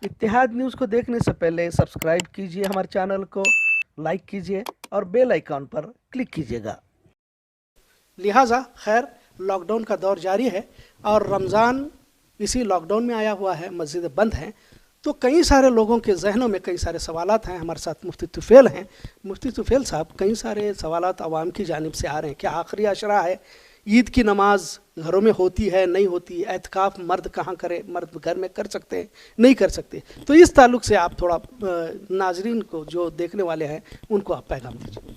इत्तेहाद news को देखने से पहले सब्सक्राइब कीजिए हमारे चैनल को, लाइक कीजिए और बेल आइकॉन पर क्लिक कीजिएगा। लिहाजा खैर लॉकडाउन का दौर जारी है और रमज़ान इसी लॉकडाउन में आया हुआ है, मस्जिदें बंद हैं, तो कई सारे लोगों के जहनों में कई सारे सवालात हैं। हमारे साथ मुफ्ती तुफैल हैं। मुफ्ती तुफैल साहब, कई सारे सवालात आवाम की जानिब से आ रहे हैं। क्या आखिरी अशरा है, ईद की नमाज घरों में होती है नहीं होती, एतकाफ़ मर्द कहाँ करे, मर्द घर में कर सकते हैं नहीं कर सकते, तो इस ताल्लुक़ से आप थोड़ा नाजरीन को जो देखने वाले हैं उनको आप पैगाम दीजिए।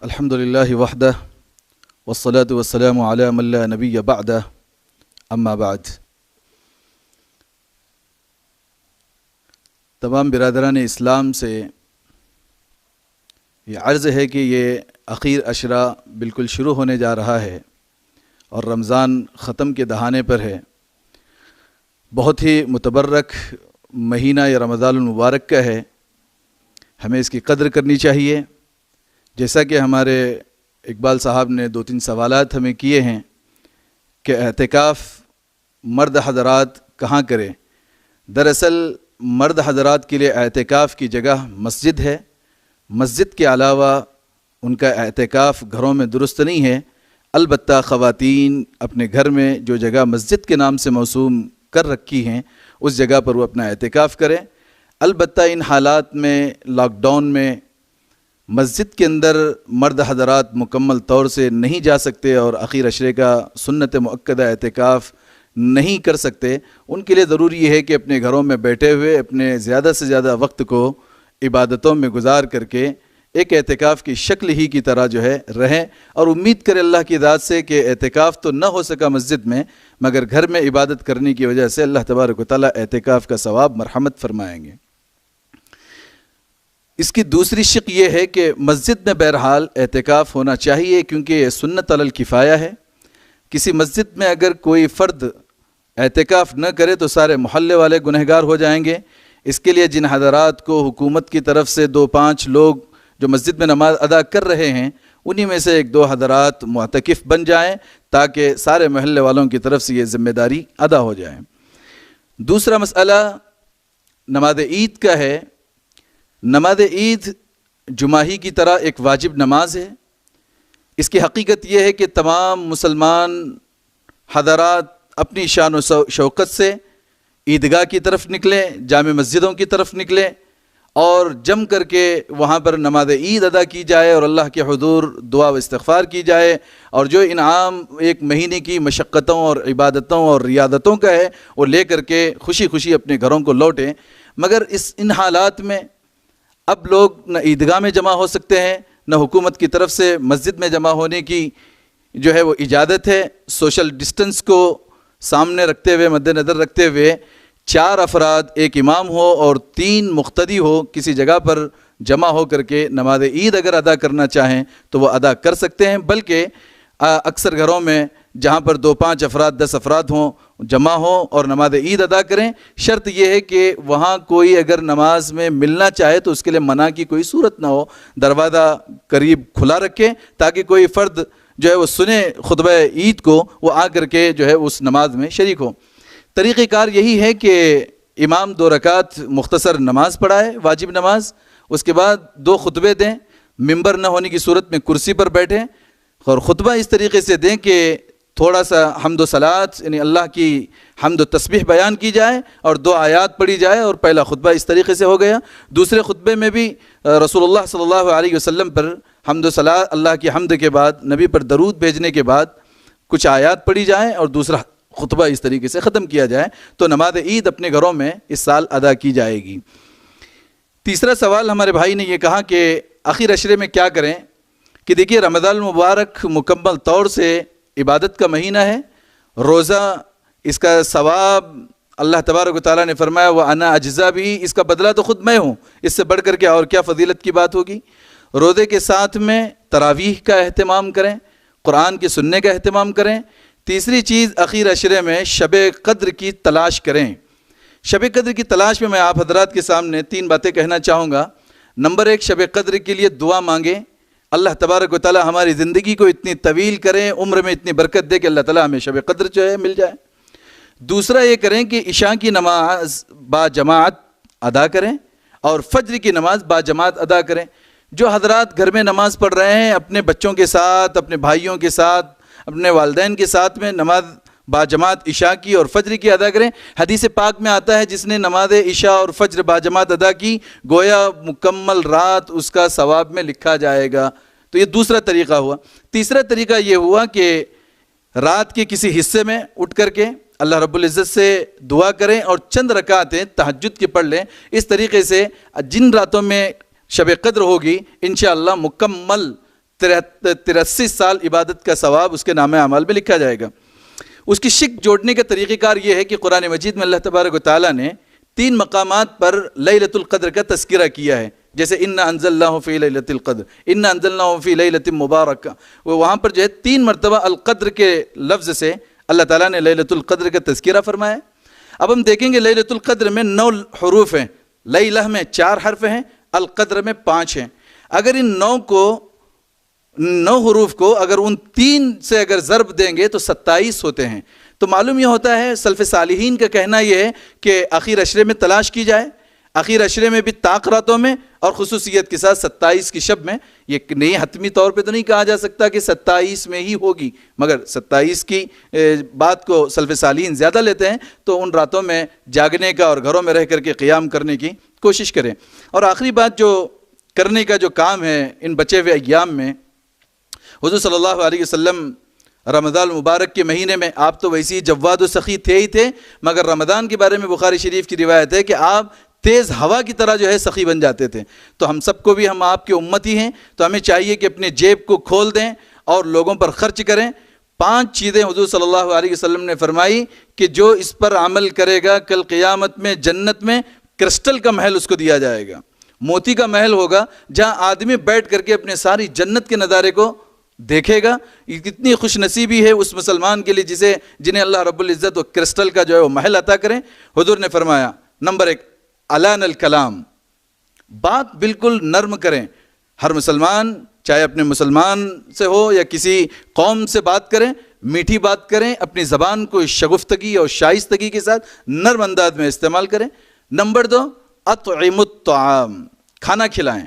अल्हम्दुलिल्लाहि वहदह वस्सलातु वस्सलामु अला मन ला नबिय्य बअदह अम्मा बाद। तमाम बिरादरान इस्लाम से ये अर्ज़ है कि ये आखिर अशरा बिल्कुल शुरू होने जा रहा है और रमज़ान ख़त्म के दहाने पर है। बहुत ही मुतबर्रक महीना ये रमज़ानुल मुबारक का है, हमें इसकी कदर करनी चाहिए। जैसा कि हमारे इकबाल साहब ने 2-3 सवालात हमें किए हैं कि एतिकाफ़ मर्द हज़रात कहाँ करें। दरअसल मर्द हज़रात के लिए एतिकाफ़ की जगह मस्जिद है। मस्जिद के अलावा उनका एतिकाफ़ घरों में दुरुस्त नहीं है। अलबत्ता ख़वातीन अपने घर में जो जगह मस्जिद के नाम से मौसूम कर रखी हैं उस जगह पर वो अपना एतिकाफ़ करें। अलबत्ता इन हालात में, लॉकडाउन में, मस्जिद के अंदर मर्द हज़रात मुकम्मल तौर से नहीं जा सकते और आखिर अशरे का सुन्नत मुअक्कदा एतिकाफ़ नहीं कर सकते। उनके लिए ज़रूरी है कि अपने घरों में बैठे हुए अपने ज़्यादा से ज़्यादा वक्त को इबादतों में गुजार करके एक एतिकाफ़ की शक्ल ही की तरह जो है रहें और उम्मीद करें अल्लाह की ज़ात से कि एतिकाफ़ तो न हो सका मस्जिद में, मगर घर में इबादत करने की वजह से अल्लाह तबारक व तआला एतिकाफ़ का सवाब मरहमत फरमाएंगे। इसकी दूसरी शिक ये है कि मस्जिद में बहरहाल एतिकाफ़ होना चाहिए क्योंकि ये सुन्नत अलल किफ़ाया है। किसी मस्जिद में अगर कोई फ़र्द एतिकाफ़ न करे तो सारे मोहल्ले वाले गुनहगार हो जाएंगे। इसके लिए जिन हज़रात को हुकूमत की तरफ से 2-5 लोग जो मस्जिद में नमाज अदा कर रहे हैं उन्हीं में से 1-2 हज़रात मुअतकिफ़ बन जाएं ताकि सारे मोहल्ले वालों की तरफ से ये ज़िम्मेदारी अदा हो जाए। दूसरा मसला नमाज ईद का है। नमाज ईद जुमाही की तरह एक वाजिब नमाज है। इसकी हकीकत यह है कि तमाम मुसलमान हज़रात अपनी शान व शौकत से ईदगाह की तरफ निकलें, जामे मस्जिदों की तरफ निकलें और जम करके वहाँ पर नमाज ईद अदा की जाए और अल्लाह के हुजूर दुआ व इस्तिग़फ़ार की जाए और जो इनाम एक महीने की मशक्क़तों और इबादतों और रियादतों का है वो ले करके खुशी खुशी अपने घरों को लौटें। मगर इन हालात में अब लोग न ईदगाह में जमा हो सकते हैं, न हुकूमत की तरफ से मस्जिद में जमा होने की जो है वो इजाज़त है। सोशल डिस्टेंस को सामने रखते हुए, मद्देनज़र रखते हुए 4 अफराद, एक इमाम हो और 3 मुख्तदी हो, किसी जगह पर जमा हो करके नमाज ईद अगर अदा करना चाहें तो वो अदा कर सकते हैं। बल्कि अक्सर घरों में जहाँ पर 2-5 अफराद, 10 अफराद हों, जमा हों और नमाज ईद अदा करें। शर्त यह है कि वहाँ कोई अगर नमाज में मिलना चाहे तो उसके लिए मना की कोई सूरत ना हो। दरवाज़ा करीब खुला रखें ताकि कोई फ़र्द जो है वो सुने खुतबा ईद को, वो आ करके जो है उस नमाज में शरीक हो। तरीक़ेकार यही है कि इमाम 2 रकात मुख्तसर नमाज पढ़ाए, वाजिब नमाज, उसके बाद 2 खुतबे दें, मिंबर न होने की सूरत में कुर्सी पर बैठें और ख़ुतबा इस तरीके से दें कि थोड़ा सा हम्द व सलात यानी अल्लाह की हम्द व तस्बीह बयान की जाए और 2 आयात पढ़ी जाए और पहला खुतबा इस तरीके से हो गया। दूसरे खुतबे में भी रसूलुल्लाह सल्लल्लाहु अलैहि वसल्लम पर हम्द व सलात, अल्लाह की हम्द के बाद नबी पर दरूद भेजने के बाद कुछ आयात पढ़ी जाए और दूसरा खुतबा इस तरीके से ख़त्म किया जाए तो नमाज ईद अपने घरों में इस साल अदा की जाएगी। तीसरा सवाल हमारे भाई ने ये कहा कि आखिर अशरे में क्या करें कि देखिए रमज़ान मुबारक मुकम्मल तौर से इबादत का महीना है। रोज़ा इसका सवाब अल्लाह तबारक व तआला ने फरमाया व अना अज्ज़ा भी, इसका बदला तो ख़ुद मैं हूँ, इससे बढ़ कर के और क्या फ़जीलत की बात होगी। रोज़े के साथ में तरावीह का अहतमाम करें, कुरान के सुनने का अहतमाम करें। तीसरी चीज़ आखिर अशरे में शब क़द्र की तलाश करें। शब क़द्र की तलाश में मैं आप हज़रात के सामने 3 बातें कहना चाहूँगा। नंबर 1, शब क़द्र के लिए दुआ मांगें। अल्लाह तबारक व तआला हमारी ज़िंदगी को इतनी तवील करें, उम्र में इतनी बरकत दे कि अल्लाह ताला हमें शब क़द्र जो है मिल जाए। دوسرا یہ کریں کہ عشاء کی نماز با جماعت ادا کریں اور فجر کی نماز با جماعت ادا کریں. جو حضرات گھر میں نماز پڑھ رہے ہیں اپنے بچوں کے ساتھ، اپنے بھائیوں کے ساتھ، اپنے والدین کے ساتھ میں نماز با جماعت عشاء کی اور فجر کی ادا کریں. حدیث پاک میں آتا ہے جس نے نماز عشاء اور فجر با جماعت ادا کی گویا مکمل رات اس کا ثواب میں لکھا جائے گا. تو یہ دوسرا طریقہ ہوا. تیسرا طریقہ یہ ہوا کہ رات کے کسی حصے میں اٹھ کر کے اللہ رب العزت سے دعا کریں اور چند رکعتیں تہجد کی پڑھ لیں. اس طریقے سے جن راتوں میں شب قدر ہوگی انشاءاللہ مکمل 83 سال عبادت کا ثواب اس کے نامہ اعمال میں لکھا جائے گا. اس کی شک جوڑنے کا طریقہ کار یہ ہے کہ قرآن مجید میں اللہ تبارک و تعالیٰ نے 3 مقامات پر لیلۃ القدر کا تذکرہ کیا ہے. جیسے اِنَّا أَنزَلْنَاهُ فِي لَيْلَةِ الْقَدْرِ إِنَّا أَنزَلْنَاهُ فِي لَيْلَةٍ مُبَارَكَةٍ. وہاں پر جو ہے 3 مرتبہ القدر کے لفظ سے اللہ تعالیٰ نے لیلۃ القدر کا تذکرہ فرمایا. اب ہم دیکھیں گے لیلۃ القدر میں 9 حروف ہیں، لیلہ میں 4 حرف ہیں، القدر میں 5 ہیں. اگر ان 9 حروف کو اگر ان 3 سے اگر ضرب دیں گے تو 27 ہوتے ہیں. تو معلوم یہ ہوتا ہے سلف صالحین کا کہنا یہ ہے کہ آخر عشرے میں تلاش کی جائے، آخر عشرے میں بھی طاق راتوں میں اور خصوصیت کے ساتھ 27 کی شب میں. یہ نہیں حتمی طور پہ تو نہیں کہا جا سکتا کہ 27 میں ہی ہوگی، مگر 27 کی بات کو سلف صالحین زیادہ لیتے ہیں. تو ان راتوں میں جاگنے کا اور گھروں میں رہ کر کے قیام کرنے کی کوشش کریں. اور آخری بات جو کرنے کا جو کام ہے ان بچے ہوئے ایام میں، حضور صلی اللہ علیہ وسلم رمضان المبارک کے مہینے میں آپ تو ویسی جواد و سخی تھے ہی تھے، مگر رمضان کے بارے میں بخاری شریف کی روایت ہے کہ آپ تیز ہوا کی طرح جو ہے سخی بن جاتے تھے. تو ہم سب کو بھی، ہم آپ کے امتی ہیں تو ہمیں چاہیے کہ اپنے جیب کو کھول دیں اور لوگوں پر خرچ کریں. 5 چیزیں حضور صلی اللہ علیہ وسلم نے فرمائی کہ جو اس پر عمل کرے گا کل قیامت میں جنت میں کرسٹل کا محل اس کو دیا جائے گا، موتی کا محل ہوگا جہاں آدمی بیٹھ کر کے اپنے ساری جنت کے نظارے کو دیکھے گا. کتنی خوش نصیبی ہے اس مسلمان کے لیے جنہیں اللہ رب العزت و کرسٹل کا جو ہے وہ محل عطا کریں. حضور نے فرمایا نمبر 1 علان الکلام، بات بالکل نرم کریں. ہر مسلمان چاہے اپنے مسلمان سے ہو یا کسی قوم سے بات کریں، میٹھی بات کریں، اپنی زبان کو شگفتگی اور شائستگی کے ساتھ نرم انداز میں استعمال کریں. نمبر 2 اطعم الطعام، کھانا کھلائیں.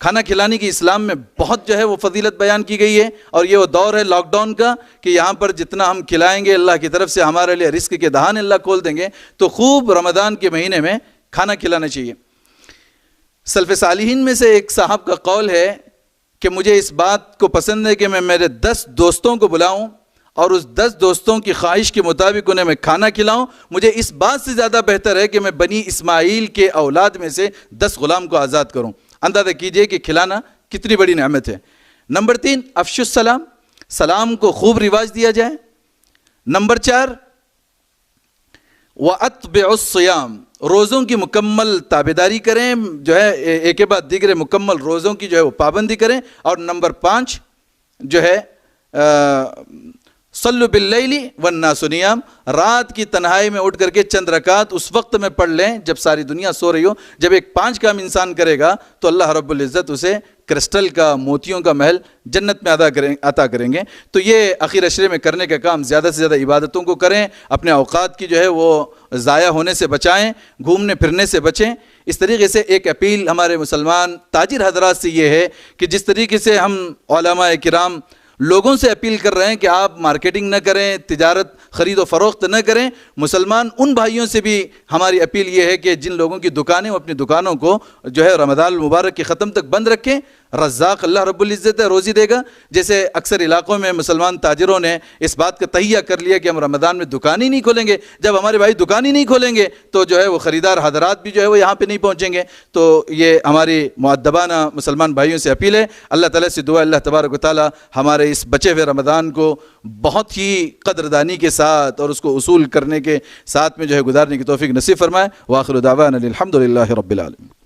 کھانا کھلانے کی اسلام میں بہت جو ہے وہ فضیلت بیان کی گئی ہے. اور یہ وہ دور ہے لاک ڈاؤن کا کہ یہاں پر جتنا ہم کھلائیں گے اللہ کی طرف سے ہمارے لیے رزق کے دہان اللہ کھول دیں گے. تو خوب رمضان کے مہینے میں کھانا کھلانا چاہیے. سلف صالحین میں سے ایک صاحب کا قول ہے کہ مجھے اس بات کو پسند ہے کہ میں میرے 10 دوستوں کو بلاؤں اور اس 10 دوستوں کی خواہش کے مطابق انہیں میں کھانا کھلاؤں. مجھے اس بات سے زیادہ بہتر ہے کہ میں بنی اسماعیل کے اولاد میں سے 10 غلام کو آزاد کروں. اندازہ کیجئے کہ کھلانا کتنی بڑی نعمت ہے. نمبر 3 افشو السلام، سلام کو خوب رواج دیا جائے. نمبر 4 وَأَتْبِعُ الصِّيَامِ، روزوں کی مکمل تابعداری کریں، جو ہے ایک کے بعد دیگر مکمل روزوں کی جو ہے وہ پابندی کریں. اور نمبر 5 جو ہے صلوا باللیل والناس نیام، رات کی تنہائی میں اٹھ کر کے چند رکعت اس وقت میں پڑھ لیں جب ساری دنیا سو رہی ہو. جب ایک 5 کام انسان کرے گا تو اللہ رب العزت اسے کرسٹل کا، موتیوں کا محل جنت میں عطا کریں گے. تو یہ آخر عشرے میں کرنے کا کام، زیادہ سے زیادہ عبادتوں کو کریں، اپنے اوقات کی جو ہے وہ ضائع ہونے سے بچائیں، گھومنے پھرنے سے بچیں. اس طریقے سے ایک اپیل ہمارے مسلمان تاجر حضرات سے یہ ہے کہ جس طریقے سے ہم علماء کرام لوگوں سے اپیل کر رہے ہیں کہ آپ مارکیٹنگ نہ کریں، تجارت خرید و فروخت نہ کریں، مسلمان ان بھائیوں سے بھی ہماری اپیل یہ ہے کہ جن لوگوں کی دکانیں وہ اپنی دکانوں کو جو ہے رمضان المبارک کے ختم تک بند رکھیں. رزاق اللہ رب العزت ہے، روزی دے گا. جیسے اکثر علاقوں میں مسلمان تاجروں نے اس بات کا تہیہ کر لیا کہ ہم رمضان میں دکان ہی نہیں کھولیں گے. جب ہمارے بھائی دکان ہی نہیں کھولیں گے تو جو ہے وہ خریدار حضرات بھی جو ہے وہ یہاں پہ نہیں پہنچیں گے. تو یہ ہماری مؤدبانہ مسلمان بھائیوں سے اپیل ہے. اللہ تعالیٰ سے دعا اللہ تبارک و تعالیٰ ہمارے اس بچے ہوئے رمضان کو بہت ہی قدردانی کے ساتھ اور اس کو اصول کرنے کے ساتھ میں جو ہے گزارنے کی توفیق نصیب فرمائے. وآخر دعوانا الحمد للہ رب العالمین.